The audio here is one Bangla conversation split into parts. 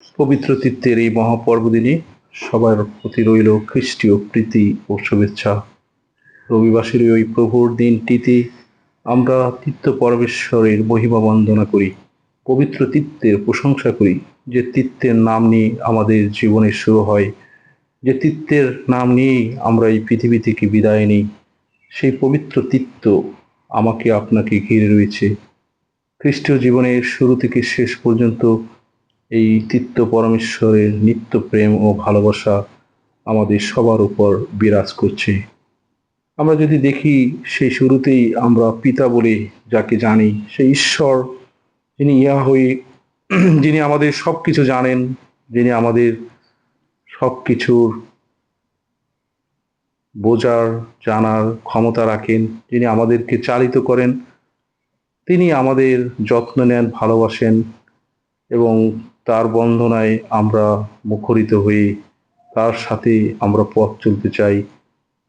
পবিত্র তীর্থের এই মহাপর্বদিনে সবার প্রতি রইল খ্রিস্টীয় প্রীতি ও শুভেচ্ছা। রবিবাসের ওই প্রভুর দিনটিতে আমরা তীর্থ পরমেশ্বরের মহিমা বন্দনা করি, পবিত্র তীর্থের প্রশংসা করি। যে তীর্থের নাম নিয়ে আমাদের জীবনের শুরু হয়, যে তীর্থের নাম নিয়েই আমরা এই পৃথিবী থেকে বিদায় নিই, সেই পবিত্র তীর্থ আমাকে আপনাকে ঘিরে রয়েছে। খ্রিস্টীয় জীবনের শুরু থেকে শেষ পর্যন্ত এই তীর্থ পরমেশ্বরের নিত্য প্রেম ও ভালোবাসা আমাদের সবার উপর বিরাজ করছে। আমরা যদি দেখি, সেই শুরুতেই আমরা পিতা বলে যাকে জানি, সেই ঈশ্বর, যিনি ইয়াহওয়ে, যিনি আমাদের সব কিছু জানেন, যিনি আমাদের সব কিছুর বোঝার জানার ক্ষমতা রাখেন, যিনি আমাদেরকে চালিত করেন, তিনি আমাদের যত্ন নেন, ভালোবাসেন এবং তার বন্দনায় আমরা মুখরিত হয়ে তার সাথে আমরা পথ চলতে চাই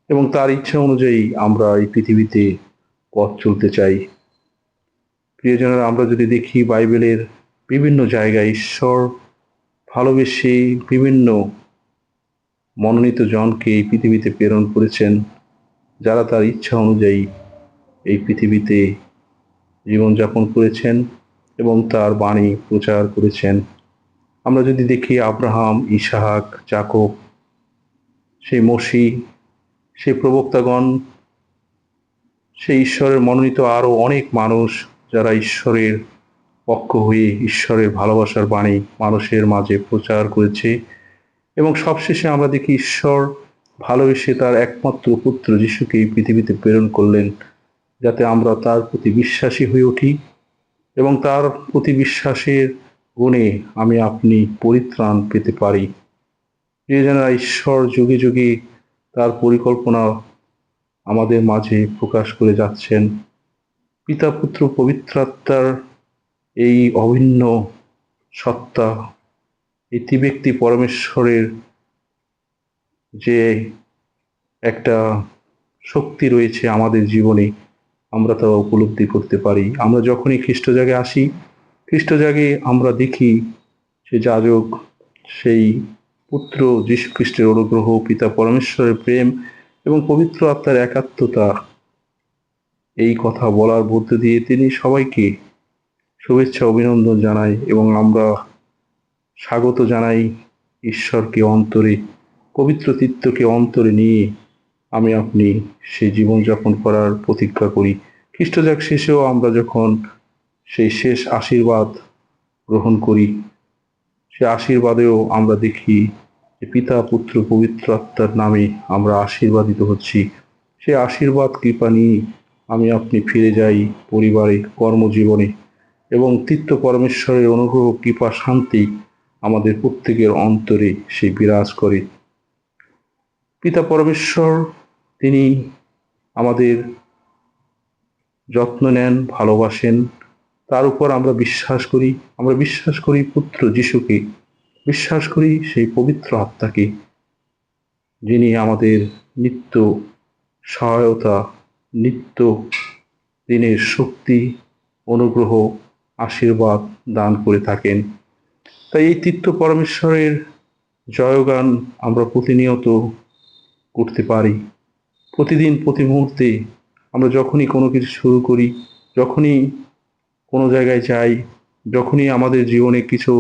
এবং তার ইচ্ছা অনুযায়ী আমরা এই পৃথিবীতে পথ চলতে চাই। প্রিয়জনেরা, আমরা যদি দেখি বাইবেলের বিভিন্ন জায়গায় ঈশ্বর ভালোবেসে বিভিন্ন মনোনীত জনকে এই পৃথিবীতে প্রেরণ করেছেন, যারা তার ইচ্ছা অনুযায়ী এই পৃথিবীতে জীবনযাপন করেছেন এবং তার বাণী প্রচার করেছেন। আমরা যদি দেখি আব্রাহাম, ইসাহাক, যাকব, সেই মসি, সেই প্রবক্তাগণ, সেই ঈশ্বরের মনোনীত আরও অনেক মানুষ, যারা ঈশ্বরের পক্ষ হয়ে ঈশ্বরের ভালোবাসার বাণী মানুষের মাঝে প্রচার করেছে। এবং সবশেষে আমরা দেখি ঈশ্বর ভালোবেসে তার একমাত্র পুত্র যিশুকে এই পৃথিবীতে প্রেরণ করলেন, যাতে আমরা তার প্রতি বিশ্বাসী হয়ে উঠি এবং তার প্রতি বিশ্বাসের গুণে আমি আপনি পরিত্রাণ পেতে পারি। প্রিয়জনেরা, ঈশ্বর যুগে যুগে তার পরিকল্পনা আমাদের মাঝে প্রকাশ করে যাচ্ছেন। পিতা, পুত্র, পবিত্র আত্মার এই অভিন্ন সত্তা, এই ত্রিব্যক্তি পরমেশ্বরের যে একটা শক্তি রয়েছে আমাদের জীবনে, আমরা তা উপলব্ধি করতে পারি। আমরা যখনই খ্রিস্টজাগে আসি, খ্রিস্টজাগে আমরা দেখি সে যাজক, সেই পুত্র যীশু খ্রিস্টের অনুগ্রহ, পিতা পরমেশ্বরের প্রেম এবং পবিত্র আত্মার একাত্মতা, এই কথা বলার মধ্য দিয়ে তিনি সবাইকে শুভেচ্ছা অভিনন্দন জানায় এবং আমরা স্বাগত জানাই ঈশ্বরকে অন্তরে, পবিত্র তীর্থকে অন্তরে নিয়ে আমি আপনি সেই জীবনযাপন করার প্রতিজ্ঞা করি। খ্রিস্টজাগ শেষেও আমরা যখন সেই শেষ আশীর্বাদ গ্রহণ করি, সে আশীর্বাদেও আমরা দেখি যে পিতা, পুত্র, পবিত্র আত্মার নামে আমরা আশীর্বাদিত হচ্ছি। সে আশীর্বাদ কৃপা নিয়ে আমি আপনি ফিরে যাই পরিবারে, কর্মজীবনে এবং তীর্থ পরমেশ্বরের অনুগ্রহ, কৃপা, শান্তি আমাদের প্রত্যেকের অন্তরে সে বিরাজ করে। পিতা পরমেশ্বর, তিনি আমাদের যত্ন নেন, ভালোবাসেন, তার উপর আমরা বিশ্বাস করি। আমরা বিশ্বাস করি পুত্র যিশুকে, বিশ্বাস করি সেই পবিত্র আত্মাকে, যিনি আমাদের নিত্য সহায়তা, নিত্য দিনের শক্তি, অনুগ্রহ, আশীর্বাদ দান করে থাকেন। তাই এই তীর্থ পরমেশ্বরের জয়গান আমরা প্রতিনিয়ত করতে পারি। প্রতিদিন, প্রতি মুহূর্তে আমরা যখনই কোনো কিছু শুরু করি, যখনই কোনো জায়গায় যাই, যখনই আমাদের জীবনে কিছু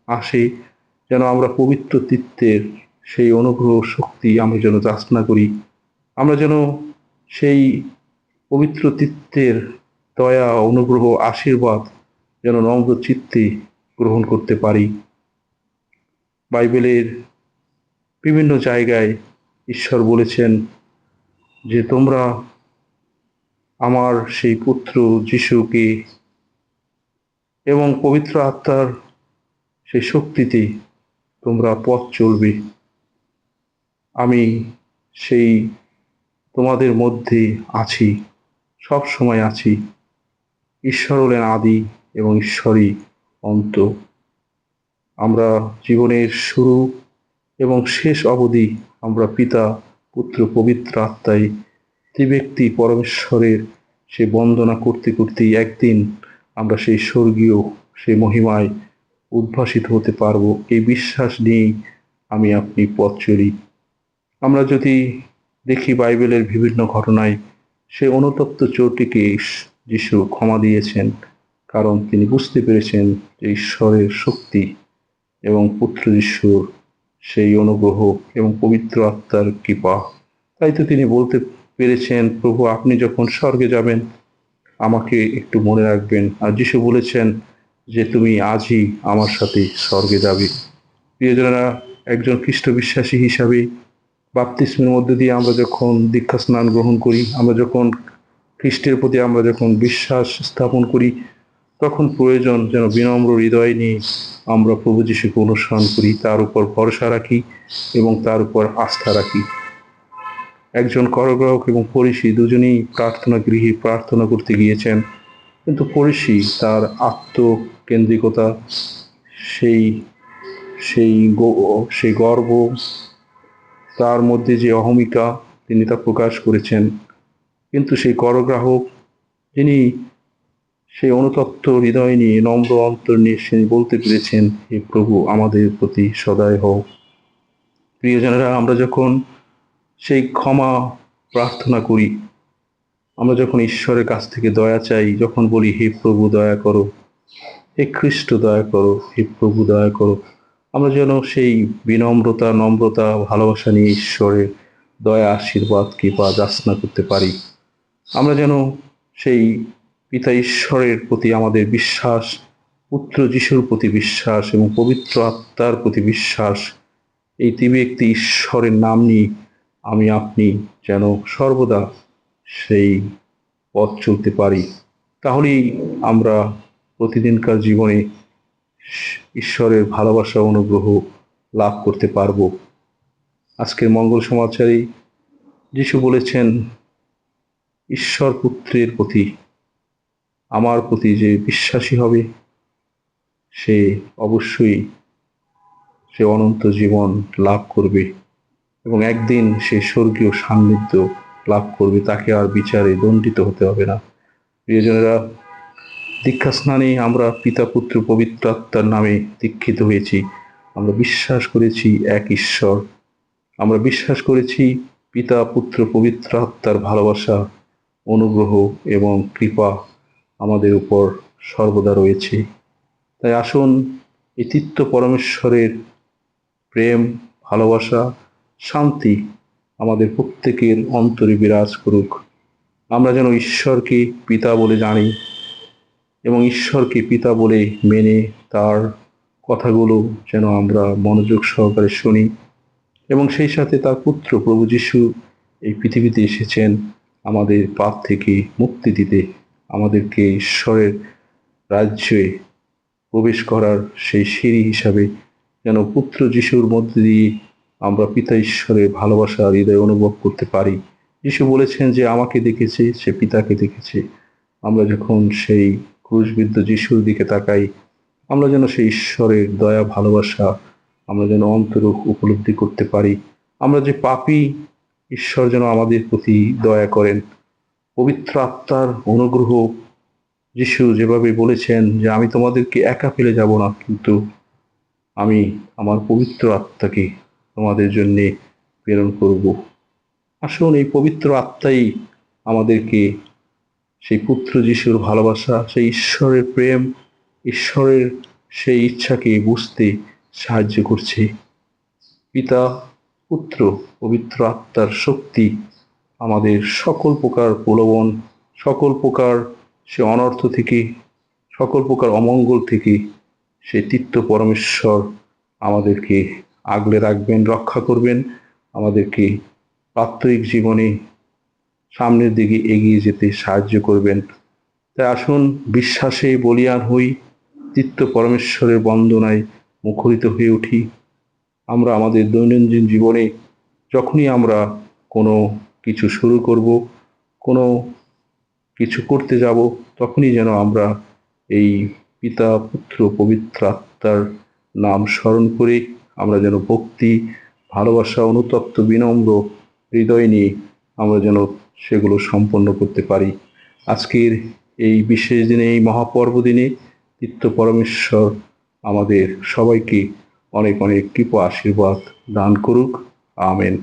আসে, যেন আমরা পবিত্র তীর্থের সেই অনুগ্রহ শক্তি আমরা যেন যাচনা করি। আমরা যেন সেই পবিত্র তীর্থের দয়া, অনুগ্রহ, আশীর্বাদ যেন নম্র চিত্তে গ্রহণ করতে পারি। বাইবেলের বিভিন্ন জায়গায় ঈশ্বর বলেছেন যে তোমরা আমার সেই পুত্র যিশুকে এবং পবিত্র আত্মার সেই শক্তিতে তোমরা পথ চলবে। আমি সেই তোমাদের মধ্যে আছি, সব সময় আছি। ঈশ্বর হলেন আদি এবং ঈশ্বরই অন্ত। আমরা জীবনের শুরু এবং শেষ অবধি আমরা পিতা, পুত্র, পবিত্র আত্মায় ত্রিব্যক্তি পরমেশ্বরের সে বন্দনা করতে করতেই একদিন আমরা সেই স্বর্গীয় সেই মহিমায় উদ্ভাসিত হতে পারবো, এই বিশ্বাস নিয়েই আমি আপনি পথ চলি। আমরা যদি দেখি বাইবেলের বিভিন্ন ঘটনায়, সেই অনুতপ্ত চোরটিকে যিশু ক্ষমা দিয়েছেন, কারণ তিনি বুঝতে পেরেছেন যে ঈশ্বরের শক্তি এবং পুত্র যিশুর সেই অনুগ্রহ এবং পবিত্র আত্মার কৃপা। তাই তো তিনি বলতে পেরেছেন, প্রভু আপনি যখন স্বর্গে যাবেন আমাকে একটু মনে রাখবেন। আর যিশু বলেছেন যে তুমি আজই আমার সাথে স্বর্গে যাবে। প্রিয়জনেরা, একজন খ্রিস্ট বিশ্বাসী হিসাবে বাপ্তিস্মের মধ্যে দিয়ে আমরা যখন দীক্ষা স্নান গ্রহণ করি, আমরা যখন খ্রিস্টের প্রতি আমরা যখন বিশ্বাস স্থাপন করি, তখন প্রয়োজন যেন বিনম্র হৃদয় নিয়ে আমরা প্রভু যিশুকে অনুসরণ করি, তার উপর ভরসা রাখি এবং তার উপর আস্থা রাখি। একজন করগ্রাহক এবং ফরিসি দুজনেই প্রার্থনা গৃহে প্রার্থনা করতে গিয়েছেন, কিন্তু ফরিসি তার আত্মকেন্দ্রিকতা, সেই সেই সেই গর্ব, তার মধ্যে যে অহমিকা, তিনি তা প্রকাশ করেছেন। কিন্তু সেই করগ্রাহক, যিনি সেই অনুতপ্ত হৃদয় নিয়ে নম্র অন্তর নিয়ে তিনি বলতে পেরেছেন, হে প্রভু আমাদের প্রতি সদয় হও। প্রিয়জনেরা, আমরা যখন সেই ক্ষমা প্রার্থনা করি, আমরা যখন ঈশ্বরের কাছ থেকে দয়া চাই, যখন বলি হে প্রভু দয়া করো, হে খ্রিস্ট দয়া করো, হে প্রভু দয়া করো, আমরা যেন সেই বিনম্রতা, নম্রতা, ভালোবাসা নিয়ে ঈশ্বরের দয়া, আশীর্বাদ, কৃপা যাচনা করতে পারি। আমরা যেন সেই পিতা ঈশ্বরের প্রতি আমাদের বিশ্বাস, পুত্র যিশুর প্রতি বিশ্বাস এবং পবিত্র আত্মার প্রতি বিশ্বাস, এই তিন ব্যক্তি ঈশ্বরের নাম নিয়ে আমি আপনি যেন সর্বদা সেই পথ চলতে পারি। তাহলেই আমরা প্রতিদিনকার জীবনে ঈশ্বরের ভালোবাসা, অনুগ্রহ লাভ করতে পারব। আজকের মঙ্গল সমাচারে যিশু বলেছেন, ঈশ্বর পুত্রের প্রতি, আমার প্রতি যে বিশ্বাসী হবে সে অবশ্যই সে অনন্ত জীবন লাভ করবে এবং একদিন সে স্বর্গীয় সান্নিধ্য লাভ করবে, তাকে আর বিচারে দণ্ডিত হতে হবে না। প্রিয়জনেরা, দীক্ষা স্নানে আমরা পিতা পুত্র পবিত্র আত্মার নামে দীক্ষিত হয়েছি। আমরা বিশ্বাস করেছি এক ঈশ্বর, আমরা বিশ্বাস করেছি পিতা পুত্র পবিত্র আত্মার ভালোবাসা, অনুগ্রহ এবং কৃপা আমাদের উপর সর্বদা রয়েছে। তাই আসুন এই তৃতীয় পরমেশ্বরের প্রেম, ভালোবাসা, শান্তি আমাদের প্রত্যেকের অন্তরে বিরাজ করুক। আমরা যেন ঈশ্বরকে পিতা বলে জানি এবং ঈশ্বরকে পিতা বলে মেনে তার কথাগুলো যেন আমরা মনোযোগ সহকারে শুনি এবং সেই সাথে তার পুত্র প্রভু যিশু এই পৃথিবীতে এসেছেন আমাদের পাপ থেকে মুক্তি দিতে, আমাদেরকে ঈশ্বরের রাজ্যে প্রবেশ করার সেই সিঁড়ি হিসাবে যেন পুত্র যিশুর মধ্যে দিয়ে আমরা পিতা ঈশ্বরের ভালোবাসা হৃদয়ে অনুভব করতে পারি। যিশু বলেছেন যে আমাকে দেখেছে সে পিতাকে দেখেছে। আমরা যখন সেই ক্রুশবিদ্ধ যিশুর দিকে তাকাই, আমরা যেন সেই ঈশ্বরের দয়া, ভালোবাসা আমরা যেন অন্তর উপলব্ধি করতে পারি। আমরা যে পাপী, ঈশ্বর যেন আমাদের প্রতি দয়া করেন। পবিত্র আত্মার অনুগ্রহ, যিশু যেভাবে বলেছেন যে আমি তোমাদেরকে একা ফেলে যাব না, কিন্তু আমি আমার পবিত্র আত্মাকে তোমাদের জন্য প্রেরণ করব। আসুন এই পবিত্র আত্মাই আমাদেরকে সেই পুত্র যিশুর ভালোবাসা, সেই ঈশ্বরের প্রেম, ঈশ্বরের সেই ইচ্ছাকে বুঝতে সাহায্য করছে। পিতা, পুত্র, পবিত্র আত্মার শক্তি আমাদের সকল প্রকার প্রলোভন, সকল প্রকার সে অনর্থ থেকে, সকল প্রকার অমঙ্গল থেকে সে তৃতীয় পরমেশ্বর আমাদেরকে আগলে রাখবেন, রক্ষা করবেন, আমাদেরকে প্রাত্যহিক জীবনে সামনের দিকে এগিয়ে যেতে সাহায্য করবেন। তাই আসুন বিশ্বাসে বলীয়ান হই, তৃতীয় পরমেশ্বরের বন্দনায় মুখরিত হয়ে উঠি। আমরা আমাদের দৈনন্দিন জীবনে যখনই আমরা কোনো কিছু শুরু করব, কোনো কিছু করতে যাব, তখনই যেন আমরা এই পিতা পুত্র পবিত্র আত্মার নাম স্মরণ করে আমরা যেন ভক্তি, ভালোবাসা, অনুতপ্ত বিনম্র হৃদয় নিয়ে আমরা যেন সেগুলো সম্পন্ন করতে পারি। আজকের এই বিশেষ দিনে, এই মহাপর্ব দিনে তৃতীয় পরমেশ্বর আমাদের সবাইকে অনেক অনেক কৃপা আশীর্বাদ দান করুক। আমেন।